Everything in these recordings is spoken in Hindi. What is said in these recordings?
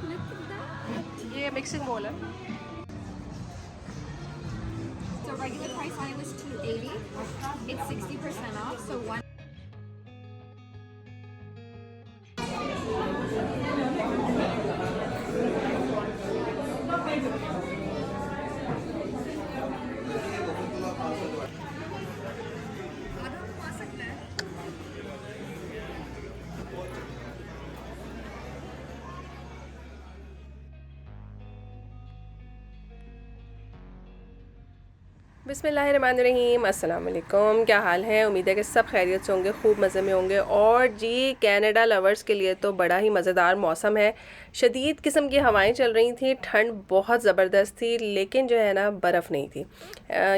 Look at that. ये मिक्सिंग बोल है। So regular price on it was 280. It's 60% off. So one. बिस्मिल्लाहिर्रहमानिर्रहीम, अस्सलाम वालेकुम। क्या हाल है? उम्मीद है कि सब खैरियत से होंगे, खूब मज़े में होंगे। और जी, कनाडा लवर्स के लिए तो बड़ा ही मज़ेदार मौसम है। शदीद किस्म की हवाएं चल रही थी, ठंड बहुत ज़बरदस्त थी, लेकिन जो है ना बर्फ़ नहीं थी।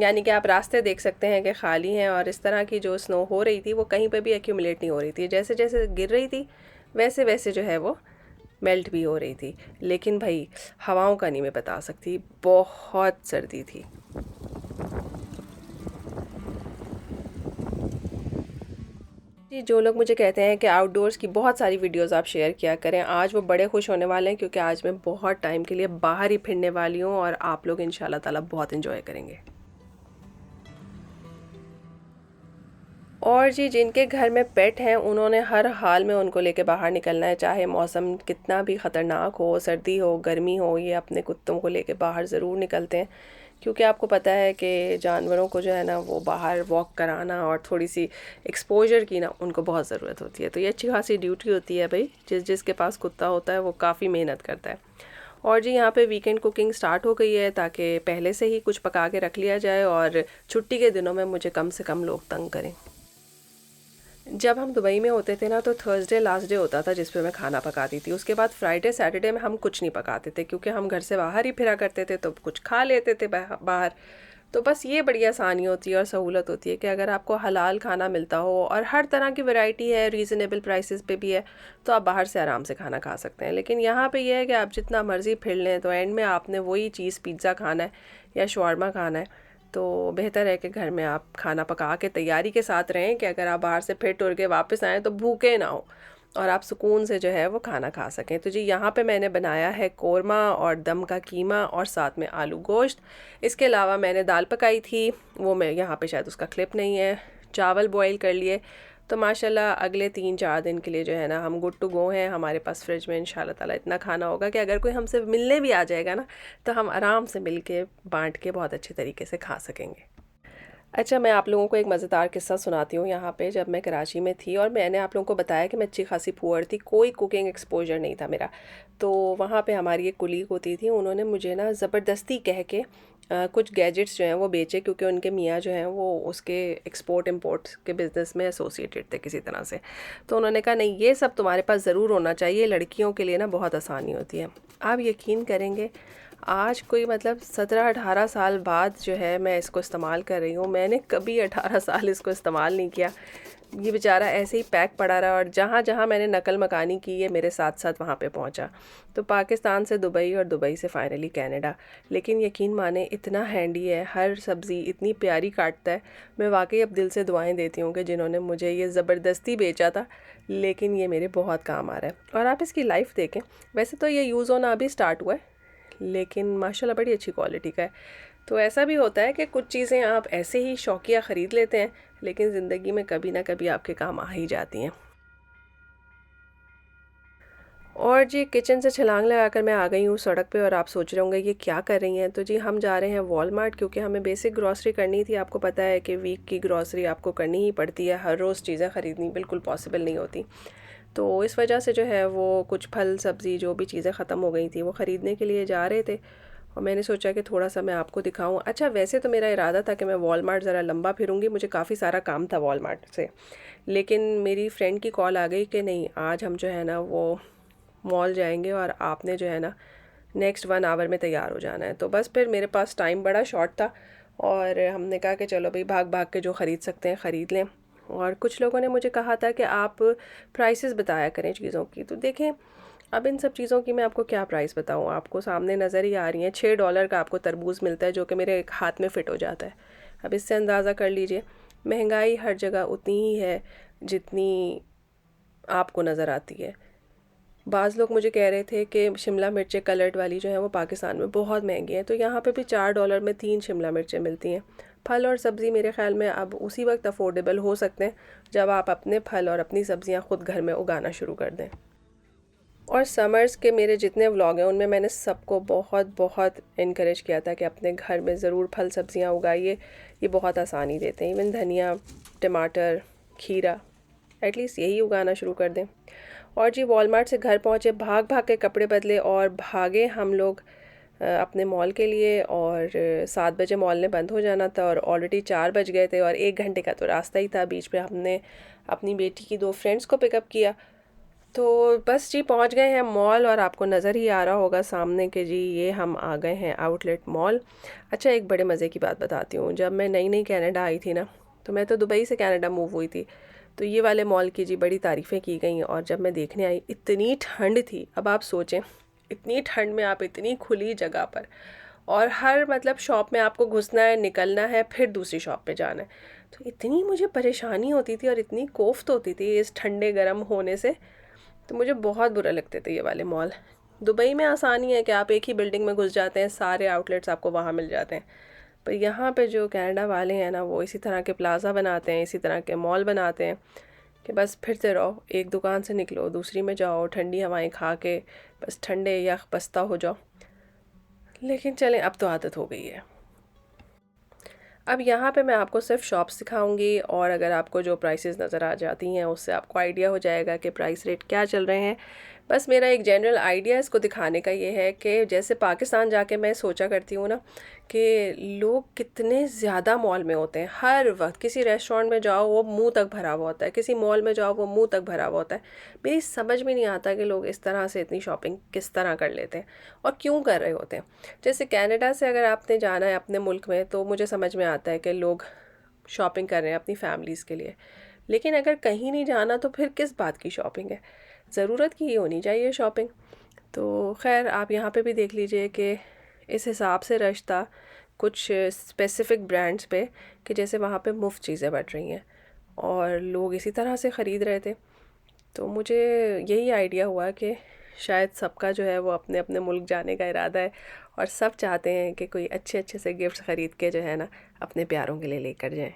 यानी कि आप रास्ते देख सकते हैं कि खाली हैं, और इस तरह की जो स्नो हो रही थी वो कहीं पर भी एक्यूमुलेट नहीं हो रही थी। जैसे जैसे गिर रही थी वैसे वैसे जो है वो मेल्ट भी हो रही थी। लेकिन भाई, हवाओं का नहीं मैं बता सकती, बहुत सर्दी थी। जी, जो लोग मुझे कहते हैं कि आउटडोर्स की बहुत सारी वीडियोस आप शेयर किया करें, आज वो बड़े खुश होने वाले हैं, क्योंकि आज मैं बहुत टाइम के लिए बाहर ही फिरने वाली हूँ और आप लोग इंशाल्लाह ताला बहुत इन्जॉय करेंगे। और जी, जिनके घर में पेट हैं उन्होंने हर हाल में उनको लेके बाहर निकलना है, चाहे मौसम कितना भी ख़तरनाक हो, सर्दी हो, गर्मी हो, ये अपने कुत्तों को लेके बाहर ज़रूर निकलते हैं। क्योंकि आपको पता है कि जानवरों को जो है ना वो बाहर वॉक कराना और थोड़ी सी एक्सपोजर की ना उनको बहुत ज़रूरत होती है। तो ये अच्छी खासी ड्यूटी होती है भाई, जिसके पास कुत्ता होता है वो काफ़ी मेहनत करता है। और जी, यहाँ पे वीकेंड कुकिंग स्टार्ट हो गई है, ताकि पहले से ही कुछ पका के रख लिया जाए और छुट्टी के दिनों में मुझे कम से कम लोग तंग करें। जब हम दुबई में होते थे ना, तो थर्सडे लास्ट डे होता था जिस पे मैं खाना पकाती थी। उसके बाद फ्राइडे सैटरडे में हम कुछ नहीं पकाते थे, क्योंकि हम घर से बाहर ही फिरा करते थे, तो कुछ खा लेते थे बाहर। तो बस ये बड़ी आसानी होती है और सहूलत होती है कि अगर आपको हलाल खाना मिलता हो और हर तरह की वैरायटी है, रीज़नेबल प्राइसेस पे भी है, तो आप बाहर से आराम से खाना खा सकते हैं। लेकिन यहाँ पे ये है कि आप जितना मर्ज़ी फिर लें, तो एंड में आपने वही चीज़ पिज़्ज़ा खाना है या शवारमा खाना है। तो बेहतर है कि घर में आप खाना पका के तैयारी के साथ रहें, कि अगर आप बाहर से फिर टुर के वापस आएँ तो भूखे ना हो और आप सुकून से जो है वो खाना खा सकें। तो जी, यहाँ पे मैंने बनाया है कोरमा और दम का कीमा और साथ में आलू गोश्त। इसके अलावा मैंने दाल पकाई थी, वो मैं यहाँ पे शायद उसका क्लिप नहीं है। चावल बॉईल कर लिए। तो माशाल्लाह अगले 3-4 दिन के लिए जो है ना हम गुड टू गो हैं। हमारे पास फ्रिज में इंशाल्लाह ताला इतना खाना होगा कि अगर कोई हमसे मिलने भी आ जाएगा ना, तो हम आराम से मिल के बाँट के बहुत अच्छे तरीके से खा सकेंगे। अच्छा, मैं आप लोगों को एक मज़ेदार किस्सा सुनाती हूँ। यहाँ पे जब मैं कराची में थी और मैंने आप लोगों को बताया कि मैं अच्छी खासी पुअर थी, कोई कुकिंग एक्सपोजर नहीं था मेरा। तो वहाँ पे हमारी एक कुलीग होती थी, उन्होंने मुझे ना ज़बरदस्ती कह के कुछ गैजेट्स जो हैं वो बेचे, क्योंकि उनके मियाँ जो हैं वो उसके एक्सपोर्ट इंपोर्ट के बिज़नेस में एसोसिएटेड थे किसी तरह से। तो उन्होंने कहा, नहीं, ये सब तुम्हारे पास ज़रूर होना चाहिए, लड़कियों के लिए ना बहुत आसानी होती है। आप यकीन करेंगे, आज कोई मतलब 17-18 साल बाद जो है मैं इसको इस्तेमाल कर रही हूँ। मैंने कभी 18 साल इसको इस्तेमाल नहीं किया। ये बेचारा ऐसे ही पैक पड़ा रहा, और जहाँ जहाँ मैंने नकल मकानी की है मेरे साथ साथ वहाँ पे पहुँचा। तो पाकिस्तान से दुबई और दुबई से फाइनली कनाडा। लेकिन यकीन माने, इतना हैंडी है, हर सब्ज़ी इतनी प्यारी काटता है। मैं वाकई अब दिल से दुआएं देती हूँ कि जिन्होंने मुझे ये ज़बरदस्ती बेचा था, लेकिन ये मेरे बहुत काम आ रहा है। और आप इसकी लाइफ देखें, वैसे तो ये यूज़ होना अभी स्टार्ट हुआ है, लेकिन माशाल्लाह बड़ी अच्छी क्वालिटी का है। तो ऐसा भी होता है कि कुछ चीज़ें आप ऐसे ही शौकिया ख़रीद लेते हैं, लेकिन ज़िंदगी में कभी ना कभी आपके काम आ ही जाती हैं। और जी, किचन से छलांग लगाकर मैं आ गई हूँ सड़क पे, और आप सोच रहे होंगे ये क्या कर रही हैं। तो जी, हम जा रहे हैं वॉलमार्ट, क्योंकि हमें बेसिक ग्रॉसरी करनी थी। आपको पता है कि वीक की ग्रॉसरी आपको करनी ही पड़ती है, हर रोज़ चीज़ें ख़रीदनी बिल्कुल पॉसिबल नहीं होती। तो इस वजह से जो है वो कुछ फल सब्ज़ी जो भी चीज़ें ख़त्म हो गई थी वो ख़रीदने के लिए जा रहे थे, और मैंने सोचा कि थोड़ा सा मैं आपको दिखाऊं। अच्छा, वैसे तो मेरा इरादा था कि मैं वॉलमार्ट ज़रा लंबा फिरूंगी, मुझे काफ़ी सारा काम था वॉलमार्ट से। लेकिन मेरी फ्रेंड की कॉल आ गई कि नहीं, आज हम जो है ना वो मॉल जाएंगे, और आपने जो है ना नेक्स्ट 1 आवर में तैयार हो जाना है। तो बस फिर मेरे पास टाइम बड़ा शॉर्ट था, और हमने कहा कि चलो भाई, भाग भाग के जो ख़रीद सकते हैं ख़रीद लें। और कुछ लोगों ने मुझे कहा था कि आप प्राइसेस बताया करें चीज़ों की। तो देखें, अब इन सब चीज़ों की मैं आपको क्या प्राइस बताऊँ, आपको सामने नज़र ही आ रही हैं। $6 का आपको तरबूज मिलता है, जो कि मेरे एक हाथ में फ़िट हो जाता है। अब इससे अंदाज़ा कर लीजिए, महंगाई हर जगह उतनी ही है जितनी आपको नज़र आती है। बाज़ लोग मुझे कह रहे थे कि शिमला मिर्चें कलर्ड वाली जो हैं वो पाकिस्तान में बहुत महंगी हैं, तो यहाँ पे भी $4 में 3 शिमला मिर्चें मिलती हैं। फल और सब्ज़ी मेरे ख़्याल में अब उसी वक्त अफोर्डेबल हो सकते हैं जब आप अपने फल और अपनी सब्ज़ियाँ ख़ुद घर में उगाना शुरू कर दें। और समर्स के मेरे जितने व्लॉग हैं उनमें मैंने सबको बहुत बहुत इनकरेज किया था कि अपने घर में ज़रूर फल सब्ज़ियाँ उगाइए, ये बहुत आसानी देते हैं। इवन धनिया, टमाटर, खीरा, एटलीस्ट यही उगाना शुरू कर दें। और जी वॉलमार्ट से घर पहुँचे, भाग भाग के कपड़े बदले और भागे हम लोग अपने मॉल के लिए। और 7 बजे मॉल ने बंद हो जाना था और ऑलरेडी 4 बज गए थे और 1 घंटे का तो रास्ता ही था। बीच में हमने अपनी बेटी की 2 फ्रेंड्स को पिकअप किया। तो बस जी पहुंच गए हैं मॉल और आपको नज़र ही आ रहा होगा सामने कि जी ये हम आ गए हैं आउटलेट मॉल। अच्छा, एक बड़े मज़े की बात बताती हूँ। जब मैं नई नई कनाडा आई थी ना, तो मैं तो दुबई से कनाडा मूव हुई थी, तो ये वाले मॉल की जी बड़ी तारीफ़ें की गई। और जब मैं देखने आई, इतनी ठंड थी। अब आप सोचें, इतनी ठंड में आप इतनी खुली जगह पर, और हर मतलब शॉप में आपको घुसना है, निकलना है, फिर दूसरी शॉप पे जाना है। तो इतनी मुझे परेशानी होती थी और इतनी कोफ्त होती थी इस ठंडे गर्म होने से, तो मुझे बहुत बुरा लगते थे ये वाले मॉल। दुबई में आसानी है कि आप एक ही बिल्डिंग में घुस जाते हैं, सारे आउटलेट्स आपको वहाँ मिल जाते हैं। पर यहाँ पे जो कनाडा वाले हैं ना, वो इसी तरह के प्लाज़ा बनाते हैं, इसी तरह के मॉल बनाते हैं कि बस फिरते रहो, एक दुकान से निकलो दूसरी में जाओ, ठंडी हवाएं खा के बस ठंडे या बस्ता हो जाओ। लेकिन चलें, अब तो आदत हो गई है। अब यहाँ पे मैं आपको सिर्फ शॉप्स दिखाऊंगी और अगर आपको जो प्राइसेस नज़र आ जाती हैं उससे आपको आइडिया हो जाएगा कि प्राइस रेट क्या चल रहे हैं। बस मेरा एक जनरल आइडिया इसको दिखाने का ये है कि जैसे पाकिस्तान जाके मैं सोचा करती हूँ ना कि लोग कितने ज़्यादा मॉल में होते हैं। हर वक्त किसी रेस्टोरेंट में जाओ वो मुंह तक भरा हुआ होता है, किसी मॉल में जाओ वो मुंह तक भरा हुआ होता है। मेरी समझ में नहीं आता कि लोग इस तरह से इतनी शॉपिंग किस तरह कर लेते हैं और क्यों कर रहे होते हैं। जैसे कनाडा से अगर आपने जाना है अपने मुल्क में, तो मुझे समझ में आता है कि लोग शॉपिंग कर रहे हैं अपनी फैमिलीज़ के लिए। लेकिन अगर कहीं नहीं जाना तो फिर किस बात की शॉपिंग है? ज़रूरत की ही होनी चाहिए शॉपिंग। तो खैर आप यहाँ पे भी देख लीजिए कि इस हिसाब से रश था कुछ स्पेसिफ़िक ब्रांड्स पे कि जैसे वहाँ पे मुफ्त चीज़ें बट रही हैं और लोग इसी तरह से ख़रीद रहे थे। तो मुझे यही आइडिया हुआ कि शायद सबका जो है वो अपने अपने मुल्क जाने का इरादा है और सब चाहते हैं कि कोई अच्छे अच्छे से गिफ्ट ख़रीद के जो है ना अपने प्यारों के लिए लेकर जाएं।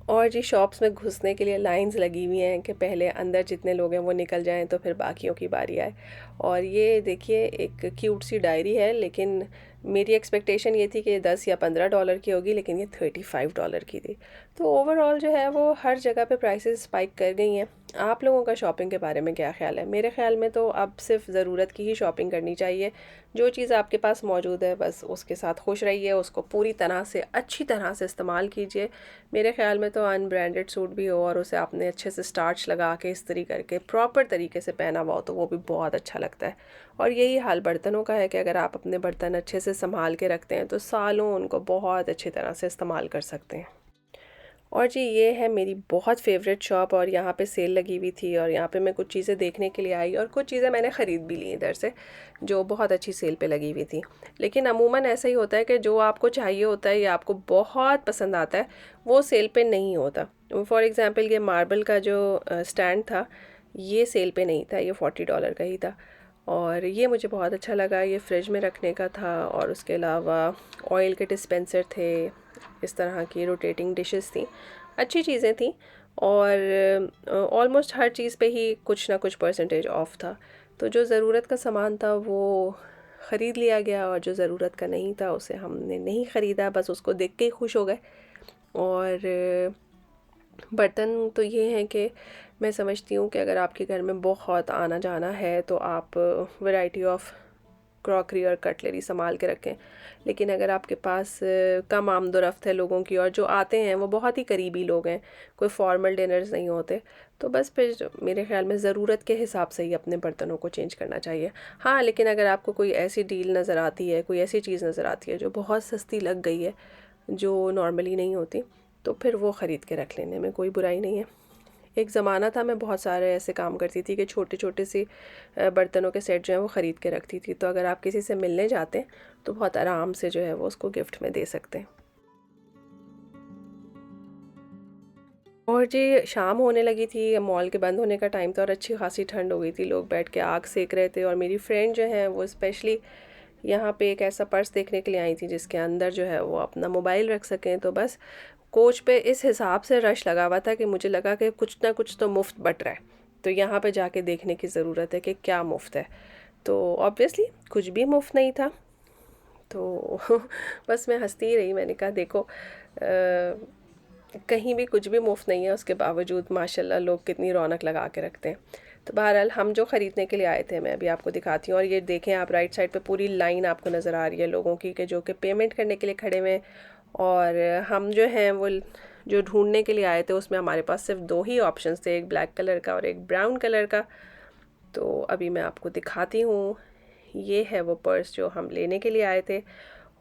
और जी शॉप्स में घुसने के लिए लाइंस लगी हुई हैं कि पहले अंदर जितने लोग हैं वो निकल जाएं तो फिर बाकियों की बारी आए। और ये देखिए एक क्यूट सी डायरी है, लेकिन मेरी एक्सपेक्टेशन ये थी कि 10 या $15 की होगी, लेकिन ये $35 की थी। तो ओवरऑल जो है वो हर जगह पे प्राइसेस स्पाइक कर गई हैं। आप लोगों का शॉपिंग के बारे में क्या ख्याल है? मेरे ख्याल में तो अब सिर्फ ज़रूरत की ही शॉपिंग करनी चाहिए। जो चीज़ आपके पास मौजूद है बस उसके साथ खुश रहिए, उसको पूरी तरह से अच्छी तरह से इस्तेमाल कीजिए। मेरे ख्याल में तो अनब्रांडेड सूट भी हो और उसे आपने अच्छे से स्टार्च लगा के इस्त्री करके प्रॉपर तरीके से पहना हुआ हो तो वो भी बहुत अच्छा लगता है। और यही हाल बर्तनों का है कि अगर आप अपने बर्तन अच्छे से संभाल के रखते हैं तो सालों उनको बहुत अच्छी तरह से इस्तेमाल कर सकते हैं। और जी ये है मेरी बहुत फेवरेट शॉप और यहाँ पे सेल लगी हुई थी और यहाँ पे मैं कुछ चीज़ें देखने के लिए आई और कुछ चीज़ें मैंने ख़रीद भी ली इधर से जो बहुत अच्छी सेल पे लगी हुई थी। लेकिन अमूमन ऐसा ही होता है कि जो आपको चाहिए होता है या आपको बहुत पसंद आता है वो सेल पे नहीं होता। फॉर एग्ज़ाम्पल ये मार्बल का जो स्टैंड था ये सेल पे नहीं था, ये $40 का ही था और ये मुझे बहुत अच्छा लगा। ये फ्रिज में रखने का था और उसके अलावा ऑयल के डिस्पेंसर थे, इस तरह की रोटेटिंग डिशेस थी, अच्छी चीज़ें थी और ऑलमोस्ट हर चीज़ पे ही कुछ ना कुछ परसेंटेज ऑफ था। तो जो ज़रूरत का सामान था वो ख़रीद लिया गया और जो ज़रूरत का नहीं था उसे हमने नहीं ख़रीदा, बस उसको देख के ही खुश हो गए। और बर्तन तो ये हैं कि मैं समझती हूँ कि अगर आपके घर में बहुत आना जाना है तो आप वैरायटी ऑफ क्रॉकरी और कटलरी संभाल के रखें। लेकिन अगर आपके पास कम आमदोरफ्त है लोगों की और जो आते हैं वो बहुत ही करीबी लोग हैं, कोई फॉर्मल डिनर्स नहीं होते, तो बस फिर मेरे ख़्याल में ज़रूरत के हिसाब से ही अपने बर्तनों को चेंज करना चाहिए। हाँ, लेकिन अगर आपको कोई ऐसी डील नज़र आती है, कोई ऐसी चीज़ नज़र आती है जो बहुत सस्ती लग गई है, जो नॉर्मली नहीं होती, तो फिर वो ख़रीद के रख लेने में कोई बुराई नहीं है। एक ज़माना था मैं बहुत सारे ऐसे काम करती थी कि छोटे छोटे से बर्तनों के सेट जो हैं वो ख़रीद के रखती थी, तो अगर आप किसी से मिलने जाते हैं तो बहुत आराम से जो है वो उसको गिफ्ट में दे सकते हैं। और जी शाम होने लगी थी, मॉल के बंद होने का टाइम था और अच्छी खासी ठंड हो गई थी, लोग बैठ के आग सेक रहे थे और मेरी फ्रेंड जो है वो स्पेशली यहाँ पे एक ऐसा पर्स देखने के लिए आई थी जिसके अंदर जो है वो अपना मोबाइल रख सकें। तो बस कोच पे इस हिसाब से रश लगा हुआ था कि मुझे लगा कि कुछ ना कुछ तो मुफ्त बट रहा है, तो यहाँ पे जाके देखने की ज़रूरत है कि क्या मुफ्त है। तो ऑब्वियसली कुछ भी मुफ्त नहीं था, तो बस मैं हंसती ही रही। मैंने कहा देखो कहीं भी कुछ भी मुफ्त नहीं है, उसके बावजूद माशाल्लाह लोग कितनी रौनक लगा के रखते हैं। तो बहरहाल हम जो ख़रीदने के लिए आए थे, मैं अभी आपको दिखाती हूँ। और ये देखें आप, राइट साइड पे पूरी लाइन आपको नज़र आ रही है लोगों की कि जो कि पेमेंट करने के लिए खड़े हुए हैं। और हम जो हैं वो जो ढूंढने के लिए आए थे उसमें हमारे पास सिर्फ 2 ही ऑप्शंस थे, एक ब्लैक कलर का और एक ब्राउन कलर का। तो अभी मैं आपको दिखाती हूँ, ये है वो पर्स जो हम लेने के लिए आए थे।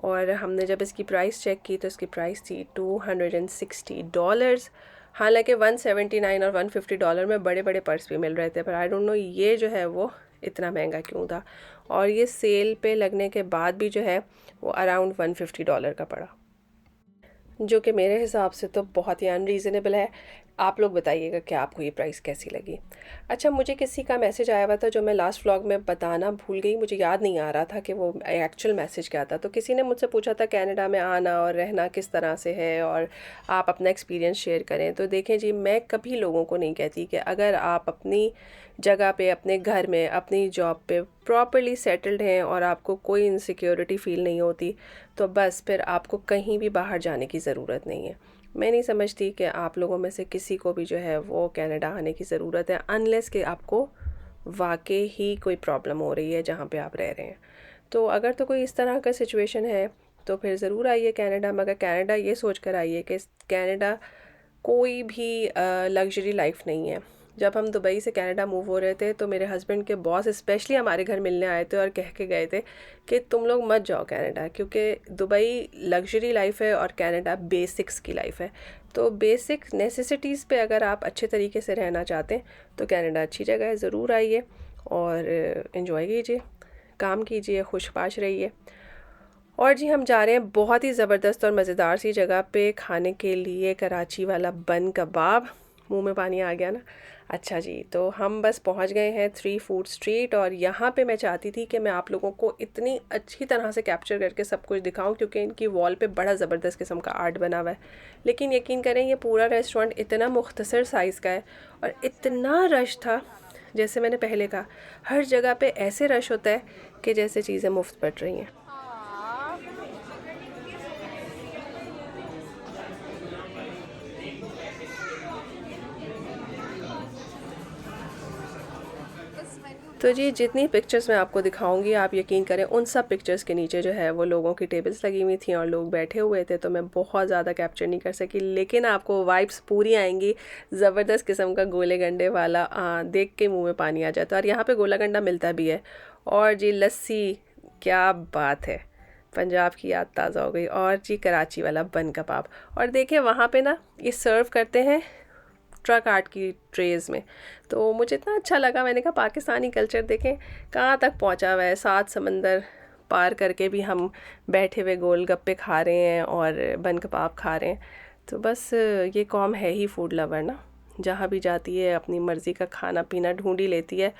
और हमने जब इसकी प्राइस चेक की तो इसकी प्राइस थी $260। हालांकि 179 और $150 में बड़े बड़े पर्स भी मिल रहे थे, पर आई डोंट नो ये जो है वो इतना महंगा क्यों था। और ये सेल पे लगने के बाद भी जो है वो अराउंड $150 का पड़ा, जो कि मेरे हिसाब से तो बहुत ही अनरीज़नेबल है। आप लोग बताइएगा कि आपको ये प्राइस कैसी लगी। अच्छा, मुझे किसी का मैसेज आया हुआ था जो मैं लास्ट व्लॉग में बताना भूल गई, मुझे याद नहीं आ रहा था कि वो एक्चुअल मैसेज क्या था। तो किसी ने मुझसे पूछा था कनाडा में आना और रहना किस तरह से है और आप अपना एक्सपीरियंस शेयर करें। तो देखें जी, मैं कभी लोगों को नहीं कहती कि अगर आप अपनी जगह पे, अपने घर में, अपनी जॉब पे प्रॉपर्ली सेटल्ड हैं और आपको कोई इनसिक्योरिटी फ़ील नहीं होती, तो बस फिर आपको कहीं भी बाहर जाने की ज़रूरत नहीं है। मैं नहीं समझती कि आप लोगों में से किसी को भी जो है वो कनाडा आने की ज़रूरत है, अनलेस कि आपको वाकई ही कोई प्रॉब्लम हो रही है जहाँ पे आप रह रहे हैं। तो अगर तो कोई इस तरह का सिचुएशन है तो फिर ज़रूर आइए कनाडा। मगर कनाडा ये सोच कर आइए कि कनाडा कोई भी लग्जरी लाइफ नहीं है। जब हम दुबई से कनाडा मूव हो रहे थे तो मेरे हस्बैंड के बॉस स्पेशली हमारे घर मिलने आए थे और कह के गए थे कि तुम लोग मत जाओ कनाडा, क्योंकि दुबई लग्जरी लाइफ है और कनाडा बेसिक्स की लाइफ है। तो बेसिक नेसेसिटीज़ पे अगर आप अच्छे तरीके से रहना चाहते हैं तो कनाडा अच्छी जगह है, ज़रूर आइए और इन्जॉय कीजिए, काम कीजिए, खुशबाश रहिए। और जी हम जा रहे हैं बहुत ही ज़बरदस्त और मज़ेदार सी जगह पे खाने के लिए, कराची वाला बन कबाब। मुंह में पानी आ गया ना। अच्छा जी, तो हम बस पहुंच गए हैं 3 फूड स्ट्रीट और यहाँ पे मैं चाहती थी कि मैं आप लोगों को इतनी अच्छी तरह से कैप्चर करके सब कुछ दिखाऊं, क्योंकि इनकी वॉल पे बड़ा ज़बरदस्त किस्म का आर्ट बना हुआ है। लेकिन यकीन करें ये पूरा रेस्टोरेंट इतना मुख्तसर साइज़ का है और इतना रश था, जैसे मैंने पहले कहा, हर जगह पे ऐसे रश होता है कि जैसे चीज़ें मुफ्त बट रही हैं। तो जी जितनी पिक्चर्स मैं आपको दिखाऊंगी आप यकीन करें उन सब पिक्चर्स के नीचे जो है वो लोगों की टेबल्स लगी हुई थी और लोग बैठे हुए थे, तो मैं बहुत ज़्यादा कैप्चर नहीं कर सकी, लेकिन आपको वाइब्स पूरी आएंगी। ज़बरदस्त किस्म का गोले गंडे वाला देख के मुंह में पानी आ जाता है। और यहाँ पे गोला गंडा मिलता भी है। और जी लस्सी, क्या बात है, पंजाब की याद ताज़ा हो गई। और जी कराची वाला बन कबाब। और देखिए वहाँ पे ना ये सर्व करते हैं ट्रक आर्ट की ट्रेज़ में, तो मुझे इतना अच्छा लगा। मैंने कहा पाकिस्तानी कल्चर देखें कहाँ तक पहुँचा हुआ है, 7 समंदर पार करके भी हम बैठे हुए गोलगप्पे खा रहे हैं और बन कबाब खा रहे हैं। तो बस ये कौम है ही फूड लवर ना, जहाँ भी जाती है अपनी मर्ज़ी का खाना पीना ढूंढ ही लेती है।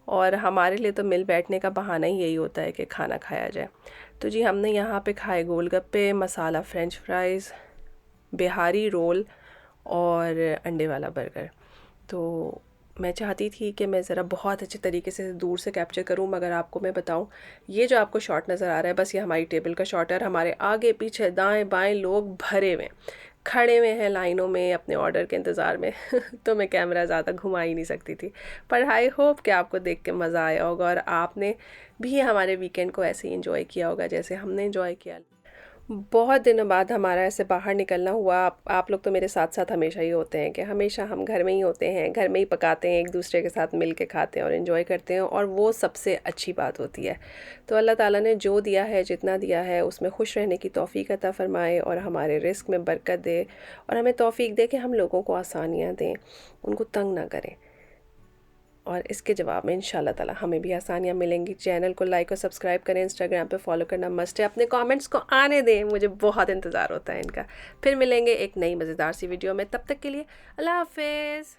और हमारे लिए तो मिल बैठने का बहाना ही यही होता है कि खाना खाया जाए। तो जी हमने यहाँ पे खाए गोलगप्पे, मसाला फ़्रेंच फ्राइज़, बिहारी रोल और अंडे वाला बर्गर। तो मैं चाहती थी कि मैं ज़रा बहुत अच्छे तरीके से दूर से कैप्चर करूं, मगर आपको मैं बताऊं, ये जो आपको शॉट नज़र आ रहा है बस ये हमारी टेबल का शॉट है। हमारे आगे पीछे दाएं बाएं लोग भरे हुए हैं, खड़े हुए हैं लाइनों में अपने ऑर्डर के इंतज़ार में तो मैं कैमरा ज़्यादा घुमा ही नहीं सकती थी। पर आई होप कि आपको देख के मज़ा आया होगा और आपने भी हमारे वीकेंड को ऐसे ही एंजॉय किया होगा जैसे हमने एंजॉय किया। बहुत दिनों बाद हमारा ऐसे बाहर निकलना हुआ। आप लोग तो मेरे साथ साथ हमेशा ही होते हैं कि हमेशा हम घर में ही होते हैं, घर में ही पकाते हैं, एक दूसरे के साथ मिल के खाते हैं और एंजॉय करते हैं, और वो सबसे अच्छी बात होती है। तो अल्लाह ताला ने जो दिया है, जितना दिया है, उसमें खुश रहने की तौफ़ीक अता फ़रमाए और हमारे रिस्क में बरकत दे और हमें तौफ़ीक दे कि हम लोगों को आसानियाँ दें, उनको तंग ना करें। और इसके जवाब में इंशाल्लाह ताला हमें भी आसानियाँ मिलेंगी। चैनल को लाइक और सब्सक्राइब करें, इंस्टाग्राम पे फॉलो करना मस्ट है। अपने कमेंट्स को आने दें, मुझे बहुत इंतज़ार होता है इनका। फिर मिलेंगे एक नई मज़ेदार सी वीडियो में, तब तक के लिए अल्लाह हाफ़िज़।